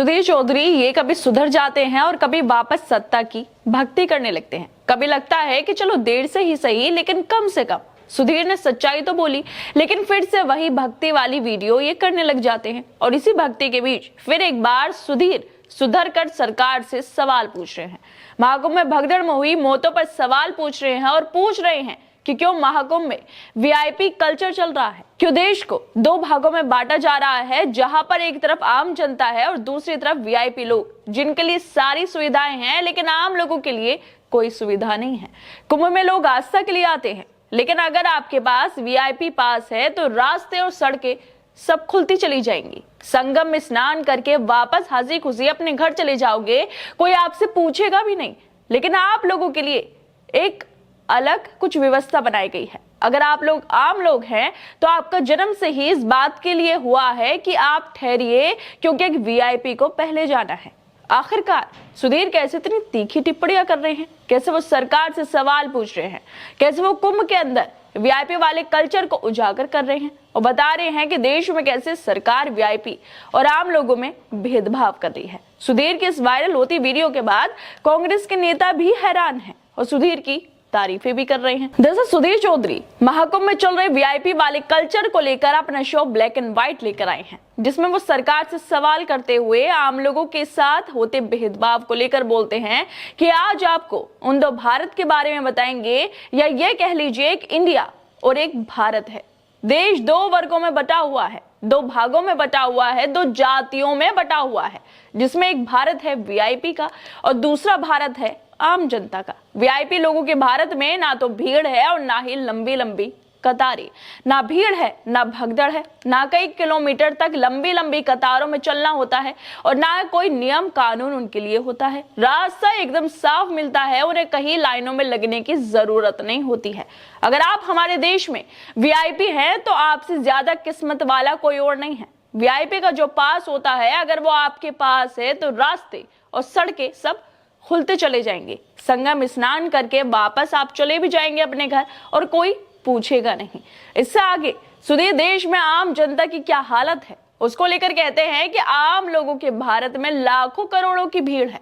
सुधीर चौधरी ये कभी सुधर जाते हैं और कभी वापस सत्ता की भक्ति करने लगते हैं। कभी लगता है कि चलो देर से ही सही, लेकिन कम से कम सुधीर ने सच्चाई तो बोली, लेकिन फिर से वही भक्ति वाली वीडियो ये करने लग जाते हैं। और इसी भक्ति के बीच फिर एक बार सुधीर सुधर कर सरकार से सवाल पूछ रहे हैं। महाकुंभ में भगदड़ में हुई मौतों पर सवाल पूछ रहे हैं और पूछ रहे हैं कि क्यों महाकुंभ में वीआईपी कल्चर चल रहा है, क्यों देश को दो भागों में बांटा जा रहा है, जहां पर एक तरफ आम जनता है और दूसरी तरफ वीआईपी लोग, जिनके लिए सारी सुविधाएं हैं लेकिन आम लोगों के लिए कोई सुविधा नहीं है। कुंभ में लोग आस्था के लिए आते हैं, लेकिन अगर आपके पास वीआईपी पास है तो रास्ते और सड़कें सब खुलती चली जाएंगी। संगम में स्नान करके वापस हंसी खुशी अपने घर चले जाओगे, कोई आपसे पूछेगा भी नहीं। लेकिन आप लोगों के लिए एक अलग कुछ व्यवस्था बनाई गई है। अगर आप लोग आम लोग हैं तो आपका जन्म से ही इस बात के लिए हुआ है कि आप ठहरिए, क्योंकि एक वीआईपी को पहले जाना है। आखिरकार सुधीर कैसे इतनी तीखी टिप्पणियां कर रहे हैं, कैसे वो सरकार से सवाल पूछ रहे हैं, कैसे वो कुंभ के अंदर वीआईपी वाले कल्चर को उजागर कर रहे हैं और बता रहे हैं कि देश में कैसे सरकार वीआईपी और आम लोगों में भेदभाव कर रही है। सुधीर की इस वायरल होती वीडियो के बाद कांग्रेस के नेता भी हैरान हैं और सुधीर की तारीफें भी कर रहे हैं। दरअसल सुधीर चौधरी महाकुंभ में चल रहे वीआईपी वाले कल्चर को लेकर अपना शो ब्लैक एंड व्हाइट लेकर आए हैं, जिसमें वो सरकार से सवाल करते हुए आम लोगों के साथ होते भेदभाव को लेकर बोलते हैं कि आज आपको उन दो भारत के बारे में बताएंगे, या ये कह लीजिए एक इंडिया और एक भारत है। देश दो वर्गों में बटा हुआ है, दो भागों में बटा हुआ है, दो जातियों में बटा हुआ है, जिसमें एक भारत है वीआईपी का और दूसरा भारत है आम जनता का। वीआईपी लोगों के भारत में ना तो भीड़ है और ना ही लंबी लंबी कतारें। ना भीड़ है, ना भगदड़ है, ना कई किलोमीटर तक लंबी लंबी कतारों में चलना होता है और ना कोई नियम कानून उनके लिए होता है। रास्ता एकदम साफ मिलता है, उन्हें कहीं लाइनों में लगने की जरूरत नहीं होती है। अगर आप हमारे देश में वीआईपी हैं तो आपसे ज्यादा किस्मत वाला कोई और नहीं है। वीआईपी का जो पास होता है, अगर वो आपके पास है तो रास्ते और सड़कें सब खुलते चले जाएंगे। संगम स्नान करके वापस आप चले भी जाएंगे अपने घर और कोई पूछेगा नहीं। इससे आगे सुधीर देश में आम जनता की क्या हालत है उसको लेकर कहते हैं कि आम लोगों के भारत में लाखों करोड़ों की भीड़ है,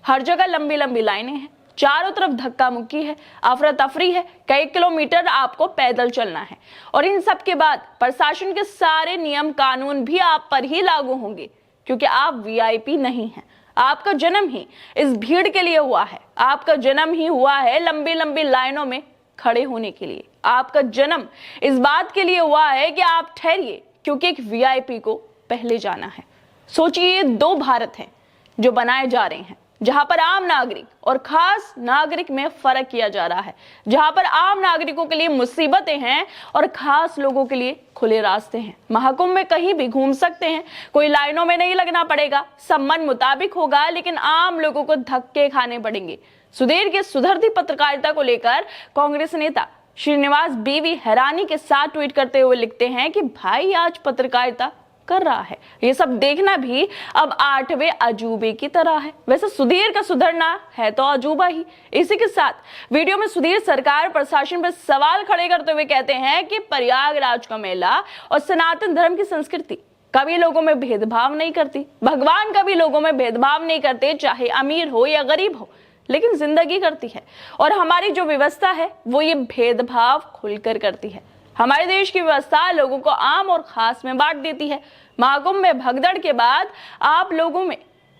हर जगह लंबी लंबी लाइनें हैं, चारों तरफ धक्का मुक्की है, अफरा तफरी है, कई किलोमीटर आपको पैदल चलना है। और इन सब के बाद प्रशासन के सारे नियम कानून भी आप पर ही लागू होंगे, क्योंकि आप वीआईपी नहीं हैं। आपका जन्म ही इस भीड़ के लिए हुआ है, आपका जन्म ही हुआ है लंबी लंबी लाइनों में खड़े होने के लिए। आपका जन्म इस बात के लिए हुआ है कि आप ठहरिए, क्योंकि एक वीआईपी को पहले जाना है। सोचिए, दो भारत हैं जो बनाए जा रहे हैं, जहां पर आम नागरिक और खास नागरिक में फर्क किया जा रहा है, जहां पर आम नागरिकों के लिए मुसीबतें हैं और खास लोगों के लिए खुले रास्ते हैं। महाकुंभ में कहीं भी घूम सकते हैं, कोई लाइनों में नहीं लगना पड़ेगा, सब मन मुताबिक होगा, लेकिन आम लोगों को धक्के खाने पड़ेंगे। सुधीर की सुधरती पत्रकारिता को लेकर कांग्रेस नेता श्रीनिवास बीवी हैरानी के साथ ट्वीट करते हुए लिखते हैं कि भाई आज पत्रकारिता कर रहा है, ये सब देखना भी अब 8वें अजूबे की तरह है। वैसे सुधीर का सुधरना है तो अजूबा ही। इसी के साथ वीडियो में सुधीर सरकार प्रशासन पर सवाल खड़े करते हुए कहते हैं कि प्रयागराज का मेला और सनातन धर्म की संस्कृति कभी लोगों में भेदभाव नहीं करती, भगवान कभी लोगों में भेदभाव नहीं करते, चाहे अमीर हो या गरीब हो, लेकिन जिंदगी करती है। और हमारी जो व्यवस्था है वो ये भेदभाव खुलकर करती है। हमारे देश की व्यवस्था लोगों को आम और खास में बांट देती है। महाकुंभ में भगदड़ के बाद आप लोगों में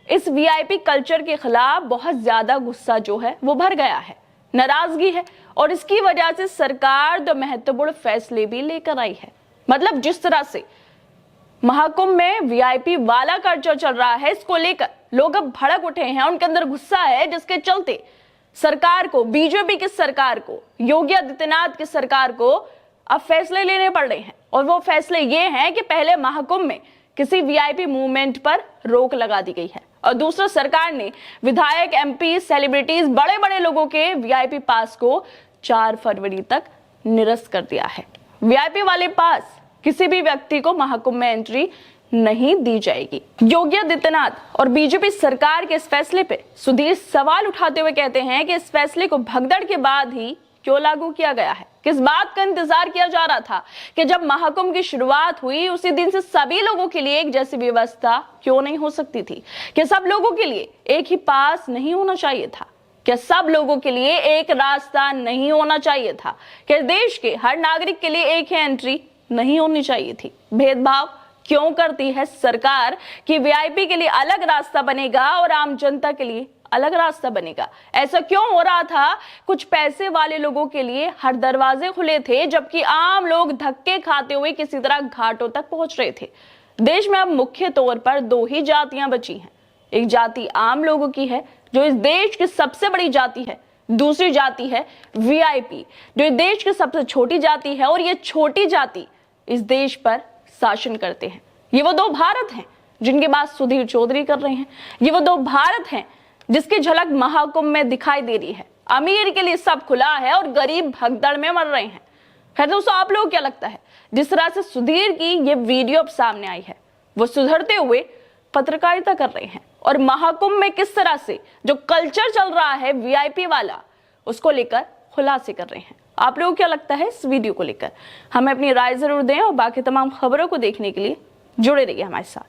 इस वीआईपी कल्चर के खिलाफ बहुत ज्यादा गुस्सा जो है वो भर गया है, नाराजगी है, और इसकी वजह से सरकार दो महत्वपूर्ण फैसले भी लेकर आई है। मतलब जिस तरह से महाकुंभ में वीआईपी वाला कल्चर चल रहा है, इसको लेकर लोग अब भड़क उठे हैं, उनके अंदर गुस्सा है, जिसके चलते सरकार को, बीजेपी की सरकार को, योगी आदित्यनाथ की सरकार को अब फैसले लेने पड़ रहे हैं। और वो फैसले ये हैं कि पहले महाकुंभ में किसी वीआईपी मूवमेंट पर रोक लगा दी गई है, और दूसरा सरकार ने विधायक, एमपी, सेलिब्रिटीज, बड़े बड़े लोगों के वीआईपी पास को 4 फरवरी तक निरस्त कर दिया है। वीआईपी वाले पास किसी भी व्यक्ति को महाकुंभ में एंट्री नहीं दी जाएगी। योगी आदित्यनाथ और बीजेपी सरकार के इस फैसले पे सुधीर सवाल उठाते हुए कहते हैं कि इस फैसले को भगदड़ के बाद ही क्यों लागू किया गया है? किस बात का इंतजार किया जा रहा था कि जब महाकुंभ की शुरुआत हुई उसी दिन से सभी लोगों के लिए एक जैसी व्यवस्था क्यों नहीं हो सकती थी? क्या सब लोगों के लिए एक ही पास नहीं होना चाहिए था? क्या सब लोगों के लिए एक रास्ता नहीं होना चाहिए था? क्या देश के हर नागरिक के लिए एक ही एंट्री नहीं होनी चाहिए थी? भेदभाव क्यों करती है सरकार कि वीआईपी के लिए अलग रास्ता बनेगा और आम जनता के लिए अलग रास्ता बनेगा? ऐसा क्यों हो रहा था? कुछ पैसे वाले लोगों के लिए हर दरवाजे खुले थे, जबकि आम लोग धक्के खाते हुए किसी तरह घाटों तक पहुंच रहे थे। देश में अब मुख्य तौर पर दो ही जातियां बची हैं। एक जाति आम लोगों की है, जो इस देश की सबसे बड़ी जाति है। दूसरी जाति है वीआईपी, जो इस देश की सबसे छोटी जाति है, और ये छोटी जाति इस देश पर शासन करते हैं। ये वो दो भारत हैं जिनकी बात सुधीर चौधरी कर रहे हैं। ये वो दो भारत हैं जिसकी झलक महाकुंभ में दिखाई दे रही है। अमीर के लिए सब खुला है और गरीब भगदड़ में मर रहे हैं। खैर दोस्तों, आप लोगों को क्या लगता है? जिस तरह से सुधीर की ये वीडियो अब सामने आई है, वो सुधरते हुए पत्रकारिता कर रहे हैं और महाकुंभ में किस तरह से जो कल्चर चल रहा है वीआईपी वाला, उसको लेकर खुलासे कर रहे हैं। आप लोगों को क्या लगता है इस वीडियो को लेकर? हमें अपनी राय जरूर दें और बाकी तमाम खबरों को देखने के लिए जुड़े रहिए हमारे साथ।